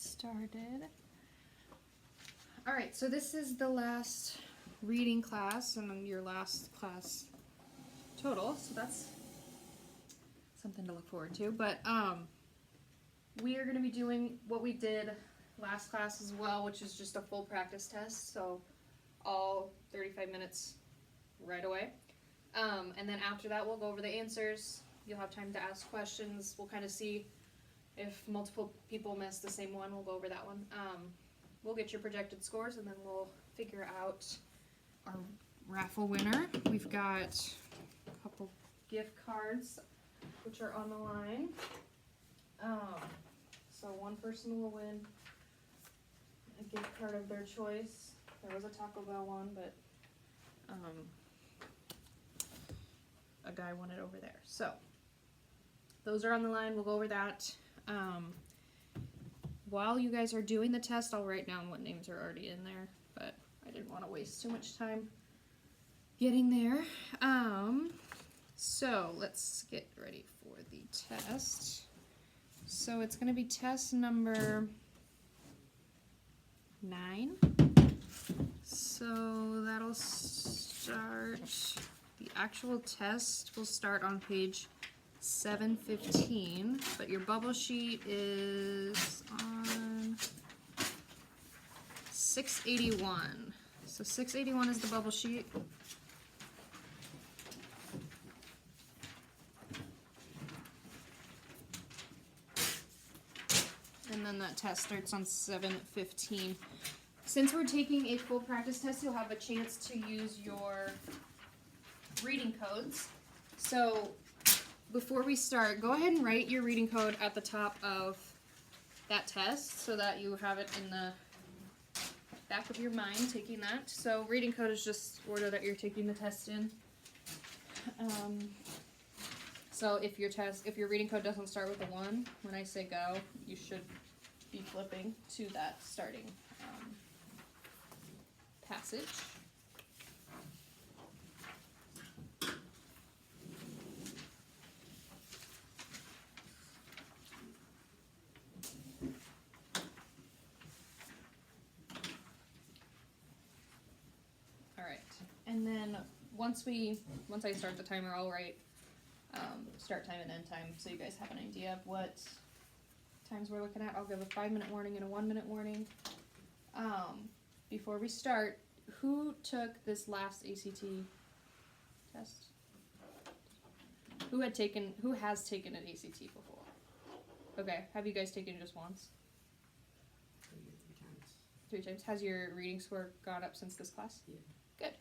started. All right, so this is the last reading class and your last class total, so that's something to look forward to. But we are going to be doing what we did last class as well, which is just a full practice test, so all 35 minutes right away. And then after that, we'll go over the answers. You'll have time to ask questions. We'll kind of see if multiple people miss the same one. We'll go over that one. We'll get your projected scores, and then we'll figure out our raffle winner. We've got a couple gift cards, which are on the line. So one person will win a gift card of their choice. There was a Taco Bell one, but a guy won it over there. So those are on the line. We'll go over that. While you guys are doing the test, I'll write down what names are already in there, but I didn't want to waste too much time getting there. So let's get ready for the test. So it's going to be test number 9. So that'll start, the actual test will start on page 715, but your bubble sheet is on 681. So 681 is the bubble sheet. And then that test starts on 715. Since we're taking a full practice test, you'll have a chance to use your reading codes. So before we start, go ahead and write your reading code at the top of that test so that you have it in the back of your mind taking that. So reading code is just order that you're taking the test in. So if your reading code doesn't start with a 1, when I say go, you should be flipping to that starting passage. All right, and then once I start the timer, I'll write start time and end time so you guys have an idea of what times we're looking at. I'll give a 5-minute warning and a 1-minute warning. Before we start, who took this last ACT test? Who has taken an ACT before? Okay, have you guys taken it just once? 3 times. Has your reading score gone up since this class? Yeah. Good.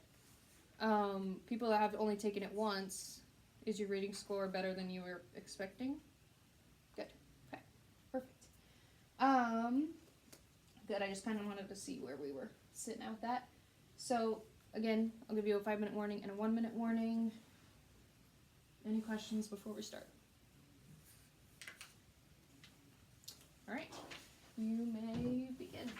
People that have only taken it once, is your reading score better than you were expecting? Good. Okay. Perfect. Good. I just kind of wanted to see where we were sitting out that. So again, I'll give you a 5-minute warning and a 1-minute warning. Any questions before we start? All right. You may begin.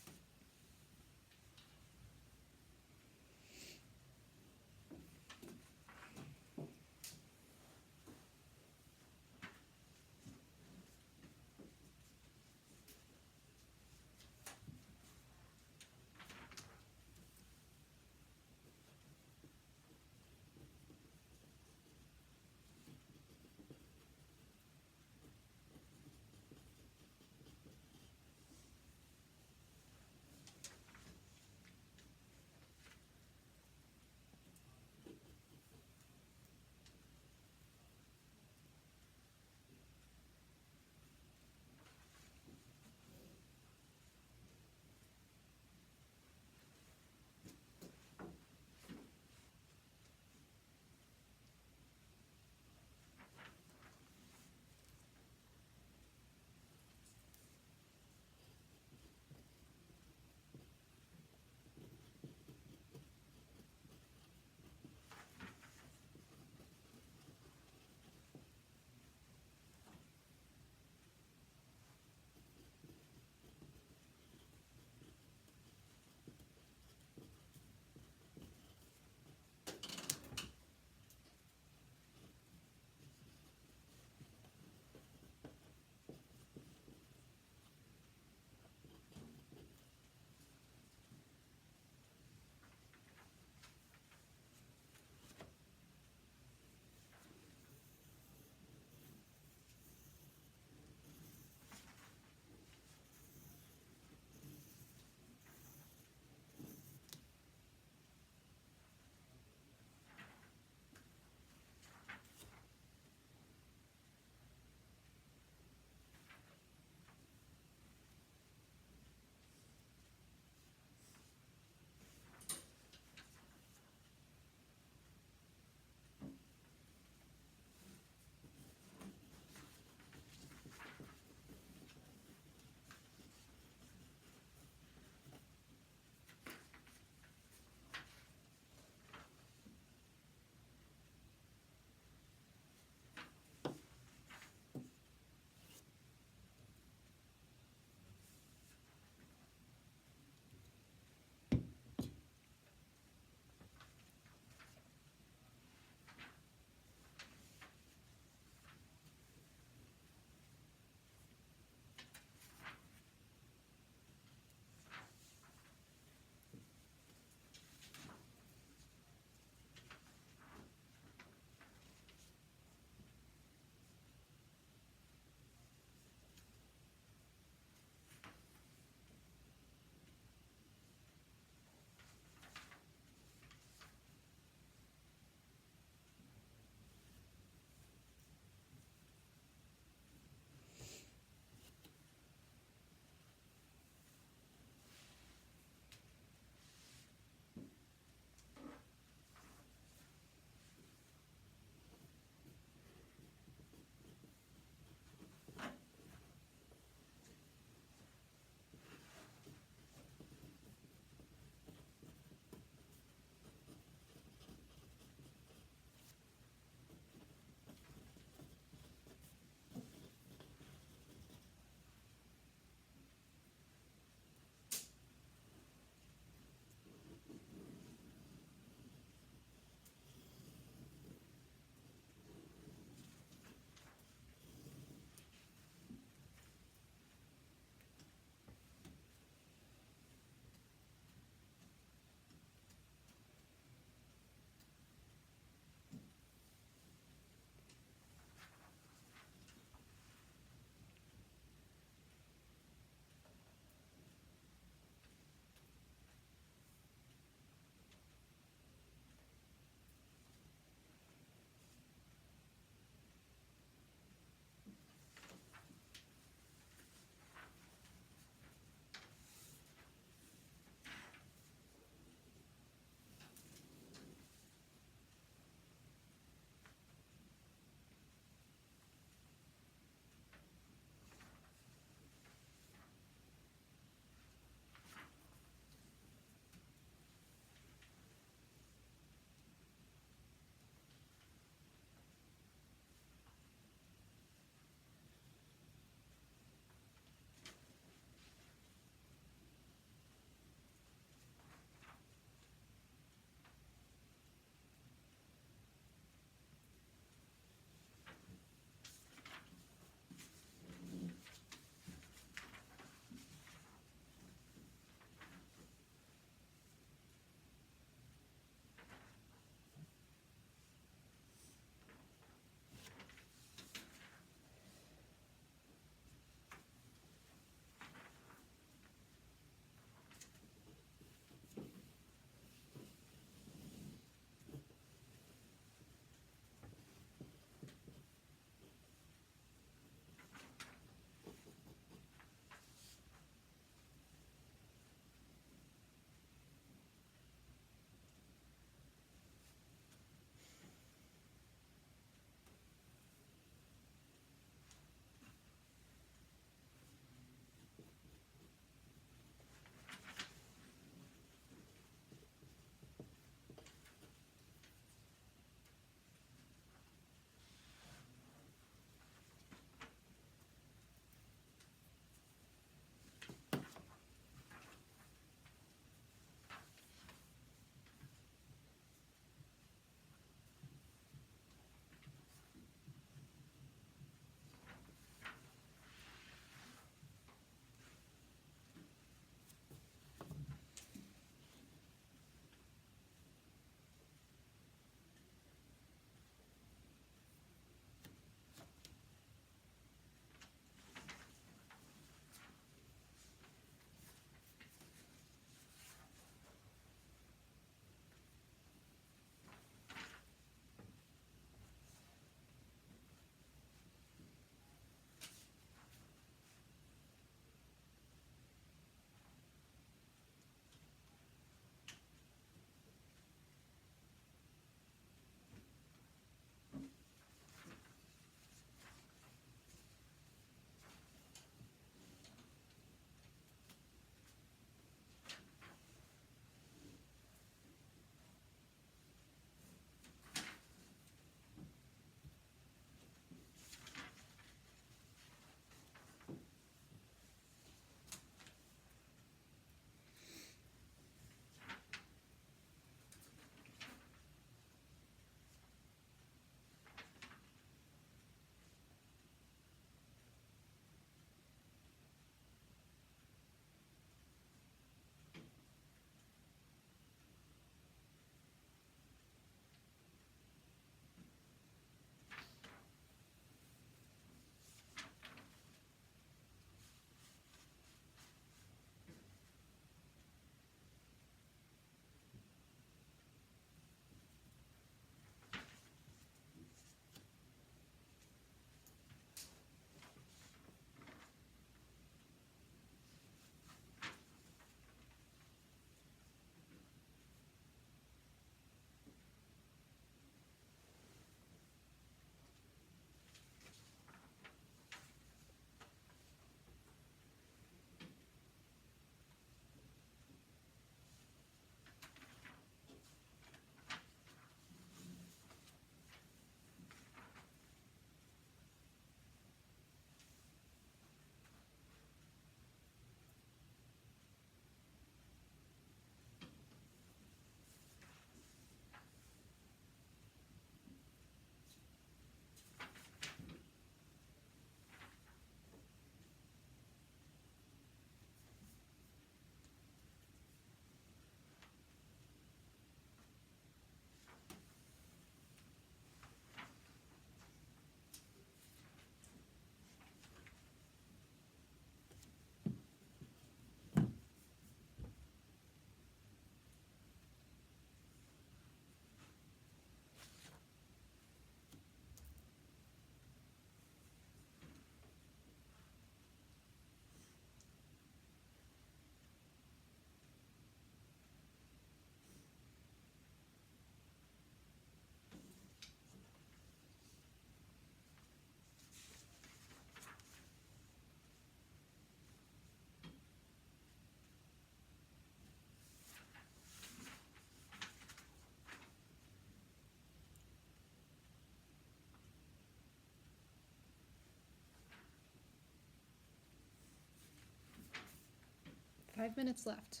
5 minutes left.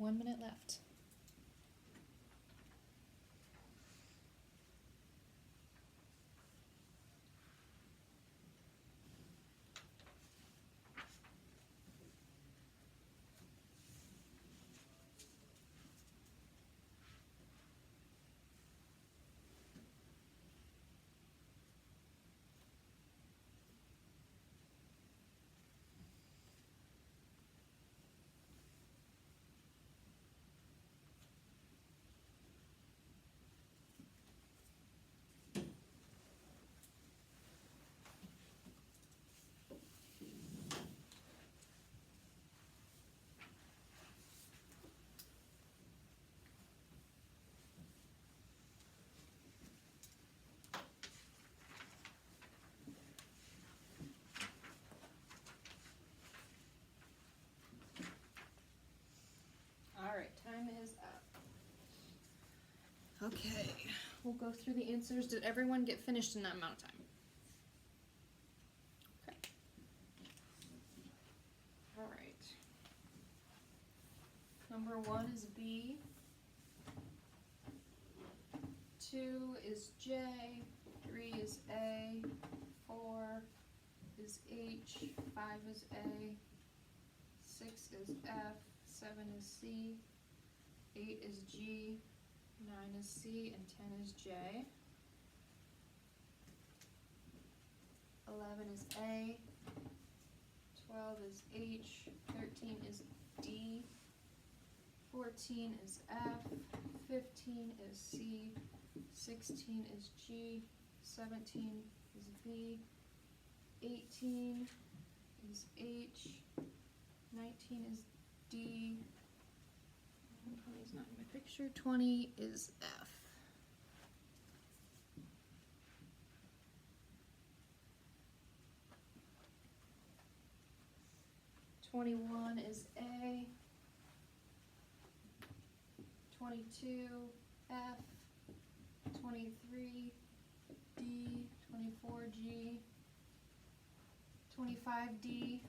One minute left. Okay, we'll go through the answers. Did everyone get finished in that amount of time? Okay. All right. Number 1 is B. 2 is J. 3 is A. 4 is H. 5 is A. 6 is F. 7 is C. 8 is G. 9 is C, and 10 is J. 11 is A. 12 is H. 13 is D. 14 is F. 15 is C. 16 is G. 17 is B. 18 is H. 19 is D. 20 is not in my picture. 20 is F. '21 is A. 22 F. 23 D. 24 G. 25 D.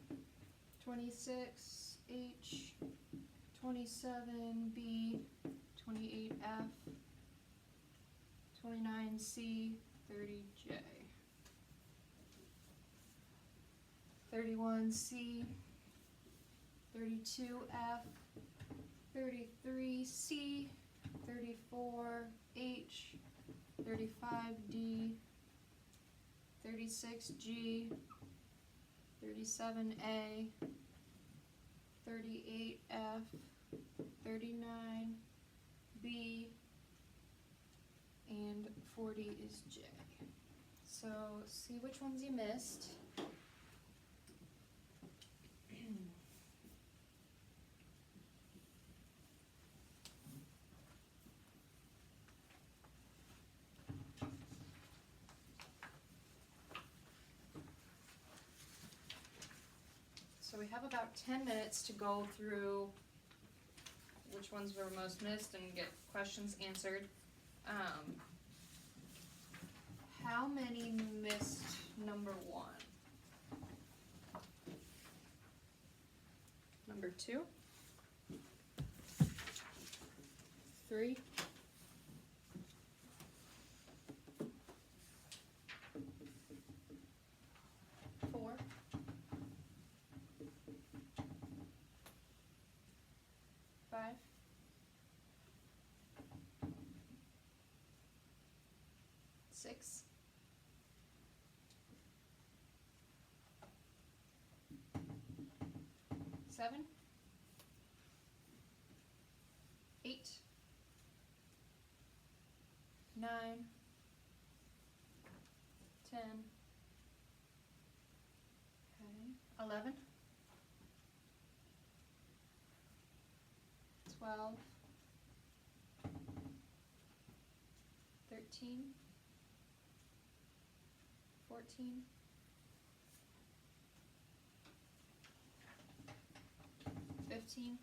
26 H. 27 B. 28 F. 29 C. 30 J. 31 C. 32 F. 33 C. 34 H. 35 D. 36 G. 37 A. 38 F. 39 B. And 40 is J. So see which ones you missed. So we have about 10 minutes to go through which ones were most missed and get questions answered. How many missed number 1? Number 2? 3? 4? 5? 6? 7? 8? 9? 10? Okay. 11? 12? 13? 14? 15?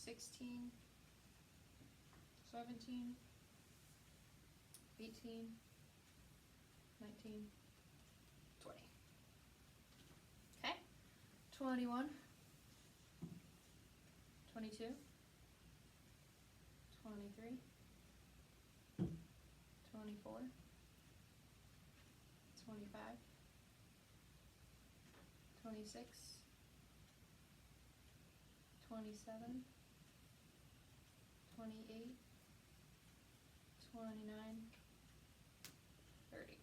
16? 17? 18? 19? 20. Okay. 21? 22? 23? 24? 25? 26? 27? 28? 29? 30.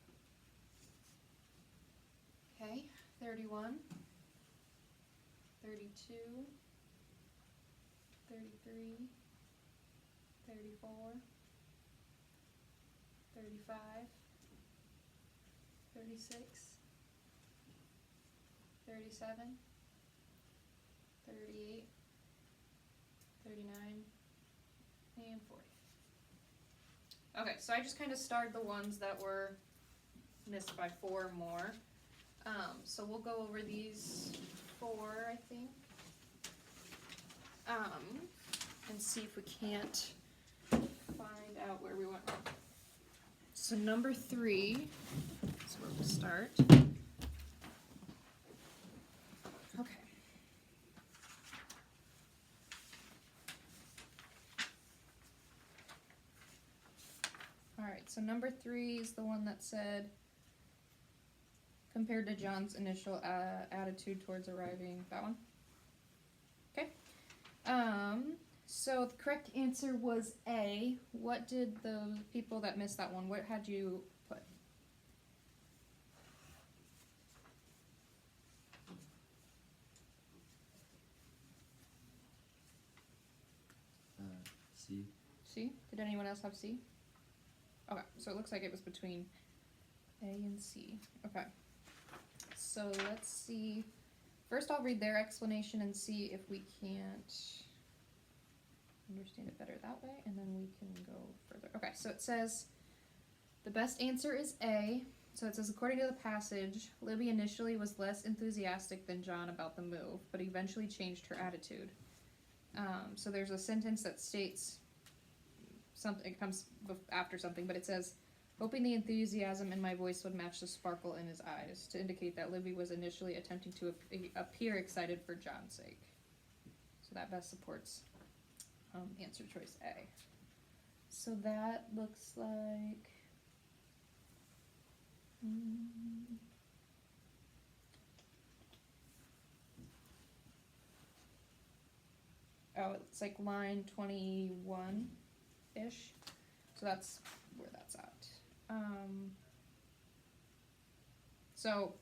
Okay, 31, 32, 33, 34, 35, 36, 37, 38, 39, and 40. Okay, so I just kind of starred the ones that were missed by 4 or more. So we'll go over these 4, I think, and see if we can't out where we went wrong. So number 3 is where we'll start. Okay. Alright, so number 3 is the one that said, compared to John's initial attitude towards arriving. That one? Okay. So the correct answer was A. What did the people that missed that one, what had you put? C. C? Did anyone else have C? Okay, so it looks like it was between A and C. Okay. So let's see. First I'll read their explanation and see if we can't understand it better that way, and then we can go further. Okay, so it says, the best answer is A. So it says, according to the passage, Libby initially was less enthusiastic than John about the move, but eventually changed her attitude. So there's a sentence that states something, it comes after something, but it says, hoping the enthusiasm in my voice would match the sparkle in his eyes, to indicate that Libby was initially attempting to appear excited for John's sake. So that best supports answer choice A. So that looks like... oh, it's like line 21-ish. So that's where that's at. So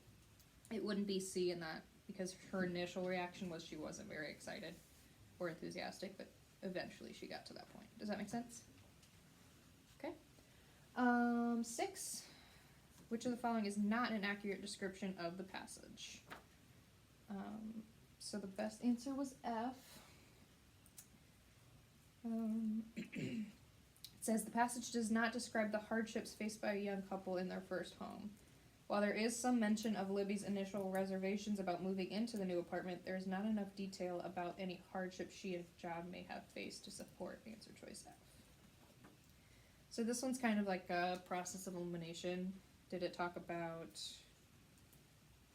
it wouldn't be C in that, because her initial reaction was she wasn't very excited or enthusiastic, but eventually she got to that point. Does that make sense? Okay. 6. Which of the following is not an accurate description of the passage? So the best answer was F. It says the passage does not describe the hardships faced by a young couple in their first home. While there is some mention of Libby's initial reservations about moving into the new apartment, there is not enough detail about any hardships she and John may have faced to support answer choice F. So this one's kind of like a process of elimination. Did it talk about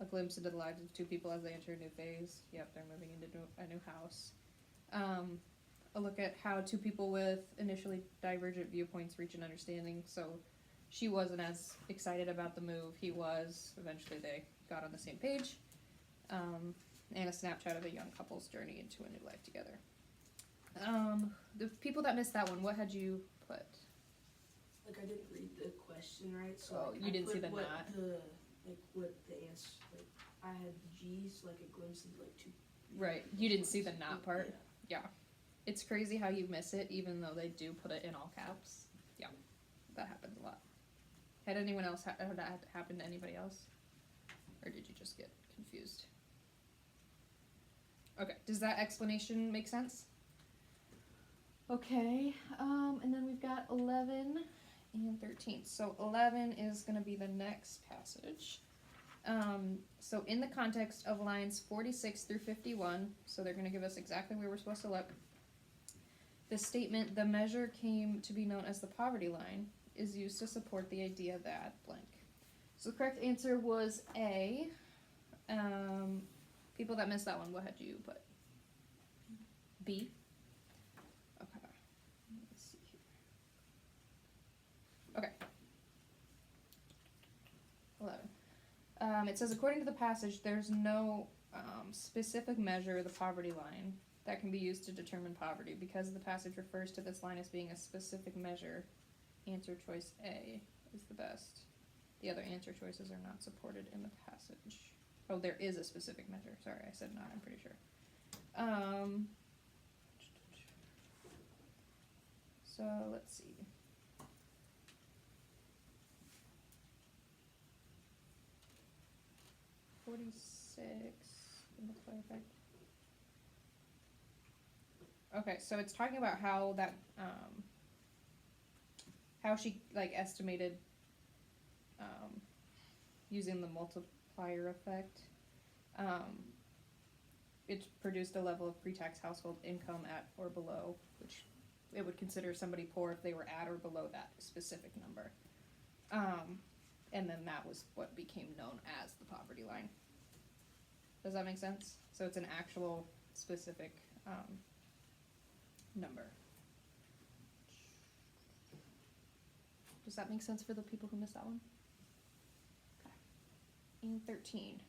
a glimpse into the lives of two people as they enter a new phase? Yep, they're moving into a new house. A look at how two people with initially divergent viewpoints reach an understanding. So she wasn't as excited about the move. He was. Eventually they got on the same page. And a snapshot of a young couple's journey into a new life together. The people that missed that one, what had you put? Like, I didn't read the question right, so Oh, like, you didn't see the what not? what the answer, like, I had the G's, like a glimpse into like two. Right, you didn't see the not part? Yeah. Yeah. It's crazy how you miss it, even though they do put it in all caps. Yeah, that happens a lot. Had anyone else, had that happen to anybody else? Or did you just get confused? Okay, does that explanation make sense? Okay, and then we've got 11 and 13. So 11 is going to be the next passage. So in the context of lines 46 through 51, so they're going to give us exactly where we're supposed to look. The statement, the measure came to be known as the poverty line, is used to support the idea that blank. So the correct answer was A. People that missed that one, what had you put? B? Okay. Let's see here. Okay. 11. It says, according to the passage, there's no specific measure of the poverty line that can be used to determine poverty. Because the passage refers to this line as being a specific measure, answer choice A is the best. The other answer choices are not supported in the passage. Oh, there is a specific measure. Sorry, I said not, I'm pretty sure. So, let's see. Okay, so it's talking about how that, how she, like, estimated, using the multiplier effect, it produced a level of pre-tax household income at or below, which it would consider somebody poor if they were at or below that specific number. And then that was what became known as the poverty line. Does that make sense? So it's an actual specific number. Does that make sense for the people who missed that one? Okay. And 13.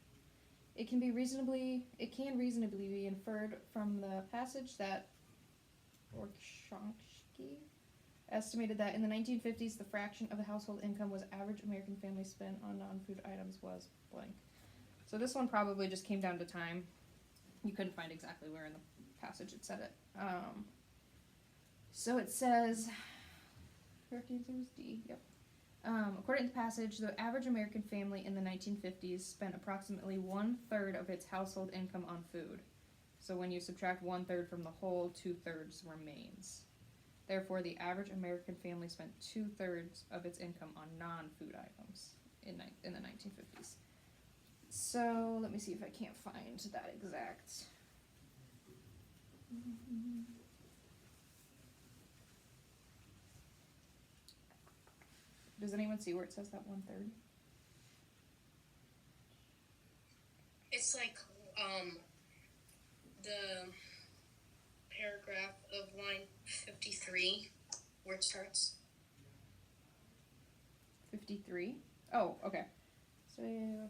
It can reasonably be inferred from the passage that Orshonsky estimated that in the 1950s, the fraction of the household income was average American family spent on non-food items was blank. So this one probably just came down to time. You couldn't find exactly where in the passage it said it. So it says, correct answer was D, yep. According to the passage, the average American family in the 1950s spent approximately 1/3 of its household income on food. So when you subtract 1/3 from the whole, 2/3 remains. Therefore, the average American family spent 2/3 of its income on non-food items in the 1950s. So let me see if I can't find that exact. Does anyone see where it says that 1/3? It's like the paragraph of line 53 where it starts. 53? Oh, okay. So,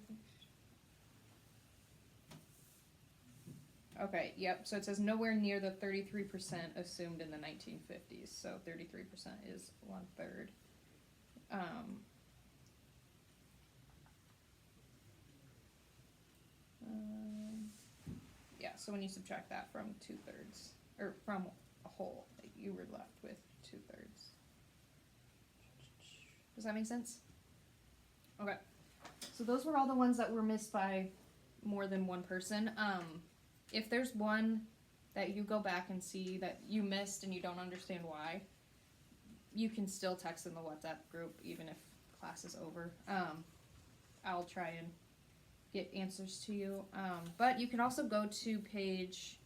okay, yep. So it says nowhere near the 33% assumed in the 1950s. So 33% is 1/3. Yeah, so when you subtract that from 2/3, or from a whole, you were left with 2/3. Does that make sense? Okay. So those were all the ones that were missed by more than one person. If there's one that you go back and see that you missed and you don't understand why, you can still text in the WhatsApp group even if class is over. I'll try and get answers to you. But you can also go to page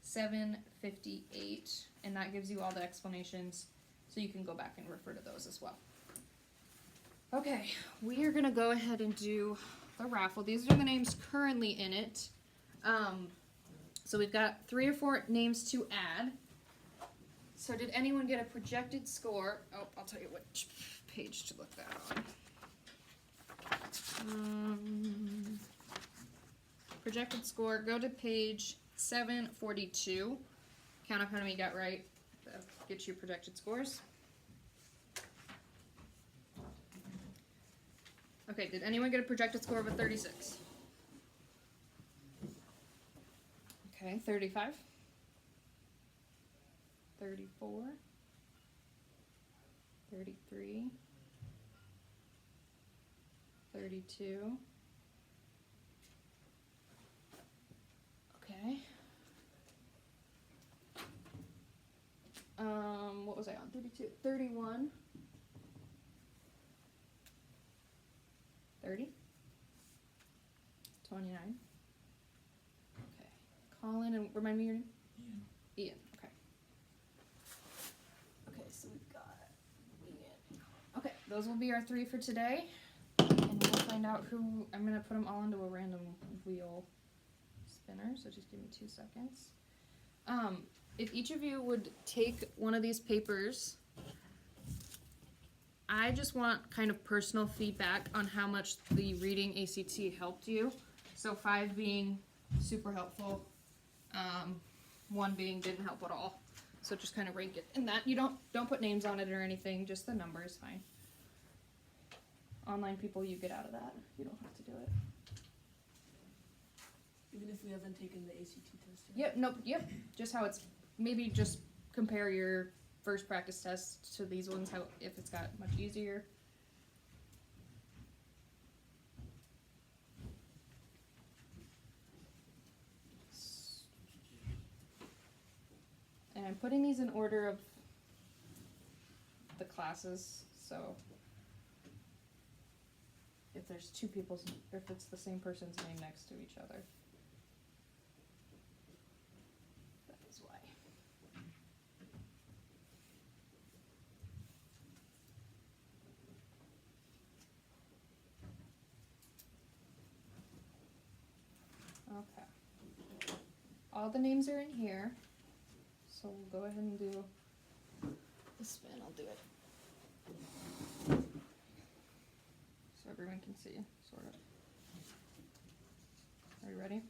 758, and that gives you all the explanations, so you can go back and refer to those as well. Okay, we are gonna go ahead and do the raffle. These are the names currently in it. So we've got 3 or 4 names to add. So did anyone get a projected score? Oh, I'll tell you which page to look that on. Projected score, go to page 742. Count up how many you got right. That'll get you projected scores. Okay, did anyone get a projected score of a 36? Okay, 35. 34. 33. 32. Okay. What was I on? 32. 31. 30. 29. Okay. Colin, and remind me your name? Ian. Okay. Okay, so we've got Ian. Okay, those will be our 3 for today. And we'll find out who, I'm going to put them all into a random wheel spinner, so just give me 2 seconds. If each of you would take one of these papers, I just want kind of personal feedback on how much the reading ACT helped you. So 5 being super helpful, 1 being didn't help at all. So just kind of rank it. And that, you don't put names on it or anything, just the number is fine. Online people, you get out of that. You don't have to do it. Even if we haven't taken the ACT test yet? Yep, nope, yep. Just how it's, maybe just compare your first practice test to these ones, how if it's got much easier. And I'm putting these in order of the classes, so if there's 2 people's, or if it's the same person's name next to each other. That is why. all the names are in here. So we'll go ahead and do the spin. I'll do it. So everyone can see, sort of. Are you ready?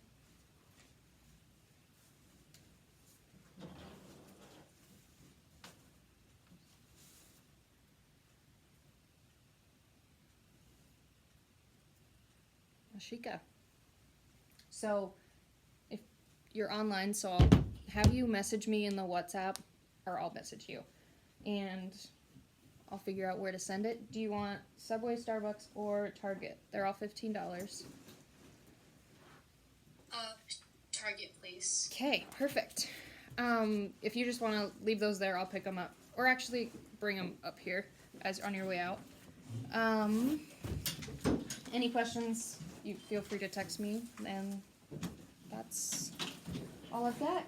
Ashika. So if you're online, so I'll have you message me in the WhatsApp, or I'll message you, and I'll figure out where to send it. Do you want Subway, Starbucks, or Target? They're all $15. Target, please. Okay, perfect. If you just want to leave those there, I'll pick them up, or actually bring them up here as on your way out. Any questions? You feel free to text me, and that's all I've got.